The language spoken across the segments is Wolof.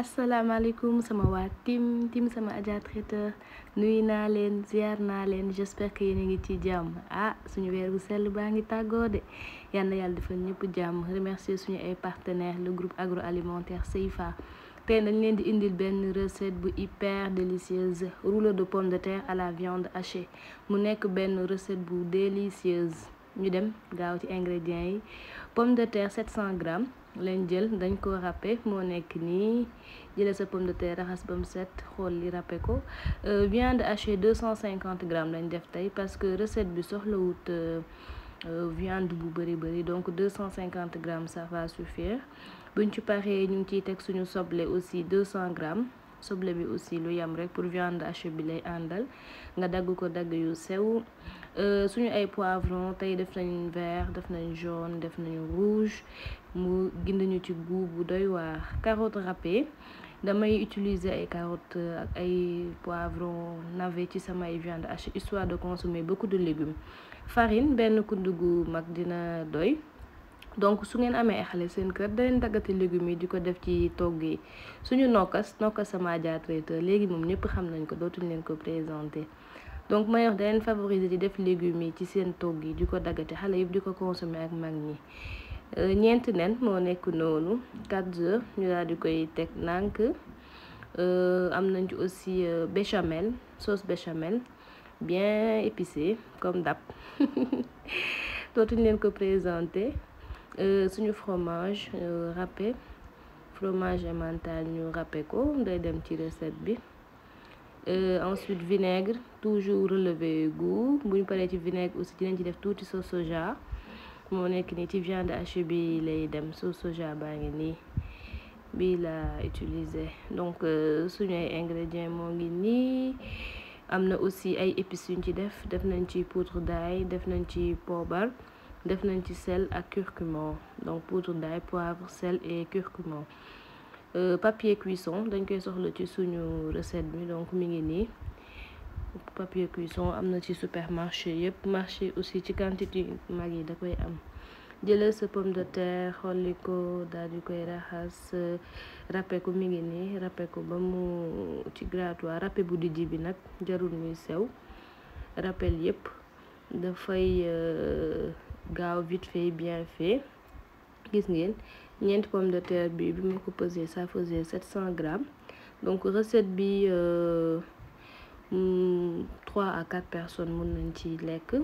asalaamaaleykum sama waa tim sama Adja Traiteur nuyu naa leen ziar naa leen j'espère que yéen a ngi ci jàmm suñu weer bu sell baa ngi tàggoo de yal na yàlla defal ñëpp jàmm remercier suñu ay partenaires le groupe agroalimentaire Seifa tey dañ leen di indil benn recette bu hyper délicieuse rouleau de pommes de terre à la viande hachée mu nekk benn recette bu délicieuse ñu dem gaaw ci ingrédients yi pomme de terre 700 grammes leen jël dañ ko râpé moo nekk nii jëlee sa pomme de terre raxas ba mu set xool li râpé ko viande hachée 250 grammes lañ def tey parce que recette bi soxlawut viande bu bëri donc 250 grammes ça va suffire buñ ci paree ñu ngi ciy teg suñu soble aussi 200 grammes soble bi aussi lu yam rek pour viande hachée bi lay àndal nga dagg ko dagg yu sew suñu ay poivron tey def nañ vert def nañ jaune def nañu rouge mu gind ñu ci goût bu doy waar carotte râpée damay utiliser ay carottes ak ay poivron navet ci samay viande hachée histoire de consommer beaucoup de légumes farine benn kuddu gu mag dina doy donc su ngeen amee ay xale seen kër da leen daggati légumes yi di ko def ci togg yi suñu nokkas sama Adja Traiteur léegi moom ñëpp xam nañ ko dootuñ leen ko présenter donc may wax da leen favoriser di def légumes yi ci seen togg yi di ko daggati xale yëpp di ko consommer ak mag ñi ñeenti nen moo nekk noonu 4 œufs ñu daal di koy teg nànk am nañ ci aussi béchamel sauce béchamel bien épicée comme d'hab dootuñ leen ko présenter suñu fromage râpé fromage emmental ñu râpé ko day dem ci recette bi ensuite vinaigre toujours relevé goût buñ paree ci vinaigre aussi dinañ ci def tuuti sauce soja moo nekk nii ci viande hachée bi lay dem sauce soja baa ngi nii bii la utiliser donc suñu ay ingrédients moo ngi nii am na aussi ay épices yuñ ci def nañ ci poudre d'ail def nañ ci poobar def nañ ci sel ak curcuma donc poudre d'ail poivre sel et curcuma papier cuisson dañ koy soxla ci suñu recette bi donc mi ngi nii papier cuisson am na ci supermarché yëpp marché aussi ci quantité mag yi da koy am jëlal sa pomme de terre xolli ko daal di koy raxas râpé ko mi ngi nii râpé ko ba mu ci grattoir râpé bu dijji bi nag jarul muy sew râpel yëpp dafay gaaw vite fait bien fait gis ngeen ñeenti pomme de terre bi ma ko pesé ça faisait 700 grammes donc recette bi 3 à 4 personnes mën nañ ci lekk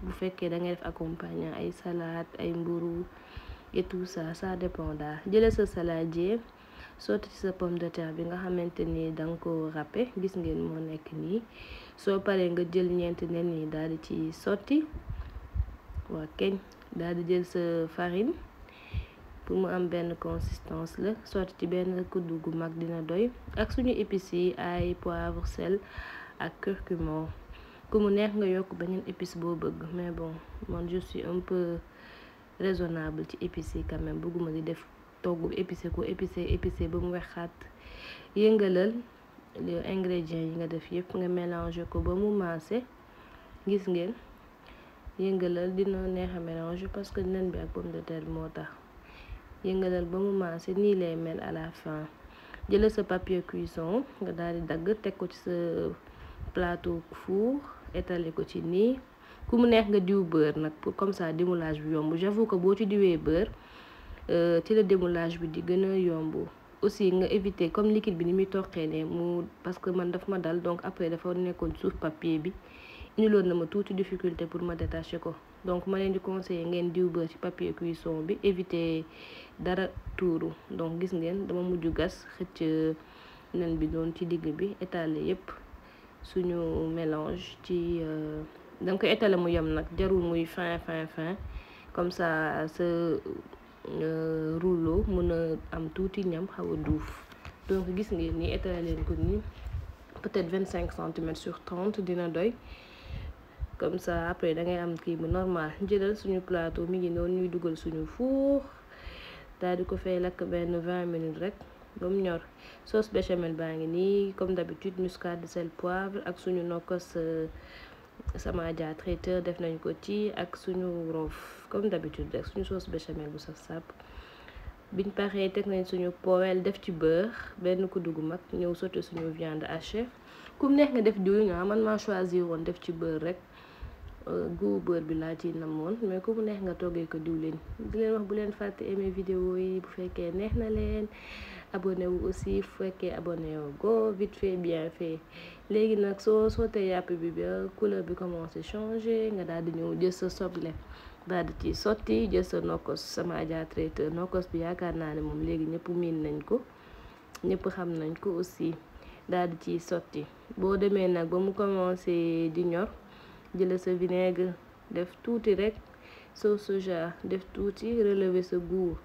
bu fekkee da ngay def accompagnant ay salade ay mburu et tout ça ça dépend daal jëlee sa saladier sotti ci sa pomme de terre bi nga xamante ni da nga ko râpé gis ngeen moo nekk nii soo paree nga jël ñeenti nen yi daal di ci sotti waa keñ daal di jël sa farine pour mu am benn consistance la sotti ci benn kuddu gu mag dina doy ak suñu épices yi ay poivre sel ak curcuma ku mu neex nga yokk beneen épice boo bëgg mais bon man je suis un peu raisonnable ci épices yi quand même bëgguma di def togg épicé ba mu wexaat yëngalal les ingrédients yi nga def yëpp nga mélanger ko ba mu maase gis ngeen yëngalal dina neex a mélanger parce que nen bi ak pomme de terre moo tax yëngalal ba mu maase nii lay mel à la fin jëlal sa papier cuisson nga daal di dagg teg ko ci sa plateau four étaler ko ci nii ku mu neex nga diw beurre nag pour comme ça démoulage bi yomb j'avoue que boo ci diwee beurre ci la démoulage bi di gën a yomb aussi nga éviter comme liquide bi ni muy toqee ne mu parce que man daf ma dal donc après dafa nekkoon suuf papier bi indiloon na ma tuuti difficulté pour ma détacher ko donc ma leen di conseiller ngeen diw beurre ci papier cuisson bi éviter dara tuuru donc gis ngeen dama mujj gas xëcc nen bi doon ci digg bi étaler yépp suñu mélange ci da nga koy étaler mu yem nag jarul muy fin comme ça sa rouleau mën a am tuuti ñam xaw a duuf donc gis ngeen ni étaler leen ko ni peut-être 25 centimètres sur 30 dina doy comme ça après da ngay am kii bu normal jëlal suñu plateau mi ngi noonu ñuy dugal suñu four daal di ko fay lakk benn 20 minutes rek ba mu ñor sauce béchamel baa ngi nii comme d'habitude muscade sel poivre ak suñu nokkos sama Adja Traiteur def nañ ko ci ak suñu roof comme d'habitude rek suñu sauce béchamel bu saf sap biñ paree teg nañ suñu poêle def ci beurre benn kuddu gu mag ñëw sotti suñu viande hachée kum neex nga def diwlin man maa choisir woon def ci beurre rek goût beurre bi laa ciy namoon mais ku mu neex nga toggee ko diwlin di leen wax bu leen fàtte aimer vidéo yi bu fekkee neex na leen abonné wu aussi bu fekkee abonné wu go vite fait bien fait léegi nag soo sottee yàpp bi ba couleur bi commencé changer nga daal di ñëw jël sa soble daal di ci sotti jël sa nokkos sama Adja traiteur nokkos bi yaakaar naa ne moom léegi ñëpp miin nañ ko ñëpp xam nañ ko aussi daal di ciy sotti boo demee nag ba mu commencé di ñor jël sa vinaigre def tuuti rek sauce soja def tuuti relever sa goût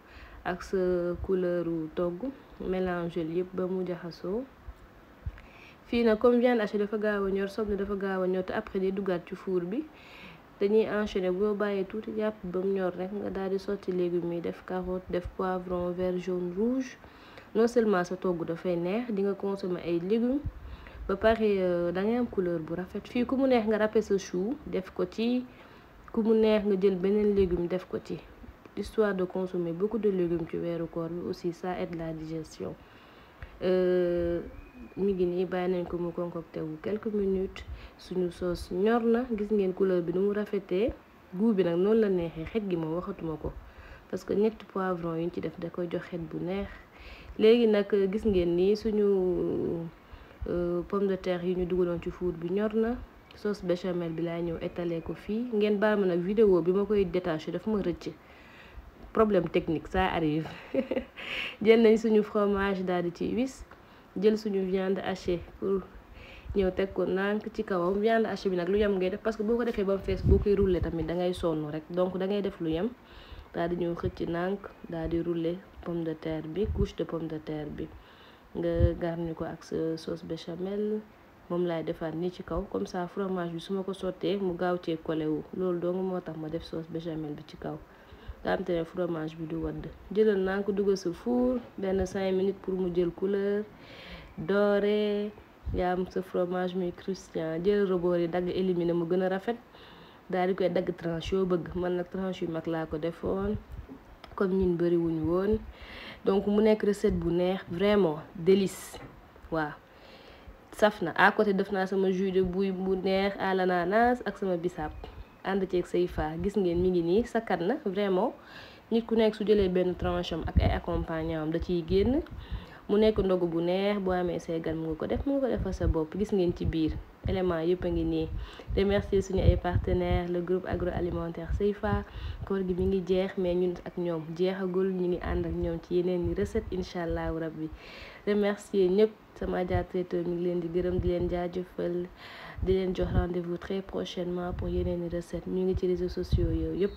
ak sa couleuru togg mélanger yëpp ba mu jaxasoo fii nag comme viande hachée dafa gaaw a ñor soble dafa gaaw a ñor te après di duggaat ci four bi dañuy enchaîner boo bàyyee tuuti yàpp ba mu ñor rek nga daal di sotti légumes yi def carotte def poivron vert jaune rouge non seulement sa togg dafay neex di nga consommer ay légumes ba pare da ngay am couleur bu rafet fii ku mu neex nga râper sa chou def ko ci ku mu neex nga jël beneen légume def ko ci histoire de consommer beaucoup de légumes ci weeru koor bi aussi ça aide la digestion mi ngi nii bàyyi nañ ko mu concocté wu quelques minutes suñu sauce ñor na gis ngeen couleur bi nu mu rafetee goût bi nag noonu la neexee xet gi moom waxatuma ko parce que ñetti poivron yi ñu ci def da koy jox xet bu neex léegi nag gis ngeen nii suñu pomme de terre yi ñu dugaloon ci four bi ñor na sauce béchamel bi laa ñëw étaler ko fii ngeen baal ma nag vidéo bi ma koy détaché dafa ma rëcc problème technique ça arrive jël nañ suñu fromage daal di ci wis jël suñu viande hachée pour ñëw teg ko nànk ci kawam viande hachée bi nag lu yem ngay def parce que boo ko defee ba mu fees boo koy rouler tamit da ngay sonn rek donc da ngay def lu yem daal di ñëw xëcc nànk daal di rouler pomme de terre bi couche de pomme de terre bi nga garni ko ak sa sauce béchamel moom laay defaat nii ci kaw comme ça fromage bi su ma ko sottee mu gaaw cee collé wu loolu dong moo tax ma def sauce béchamel bi ci kaw nga am te ne fromage bi du wadd jëlal naa ko dugal sa four benn 5 minutes pour mu jël couleur doré yaa am sa fromage muy croustillant jël rebord yi dagg éliminer mu gën a rafet daal di koy dagg tranche yoo bëgg man nag tranche yu mag laa ko defoon comme ñun bëri wuñu woon donc mu nekk recette bu neex vraiment délice waaw saf na à côté def naa sama jus de bouille bu neex à l'ananas ak sama bisaab ànd ceeg say fa gis ngeen mi ngi nii sakkat na vraiment nit ku nekk su jëlee benn tranche am ak ay accompagnant am da ciy génn mu nekk ndogu bu neex boo amee say gan mu nga ko def mu nga ko defal sa bopp gis ngeen ci biir élément yëpp a ngi nii remercier suñu ay partenaires le groupe agroalimentaire Seyfa koor gi mi ngi jeex mais ñun ak ñoom jeexagul ñu ngi ànd ak ñoom ci yeneen ni recette incha allahu rabbi remercier ñëpp sama Adja traiteur mi ngi leen di gërëm di leen jaajëfal di leen jox rendez-vous très prochainement pour yeneen ni recette ñu ngi ci réseaux sociaux yooyu yëpp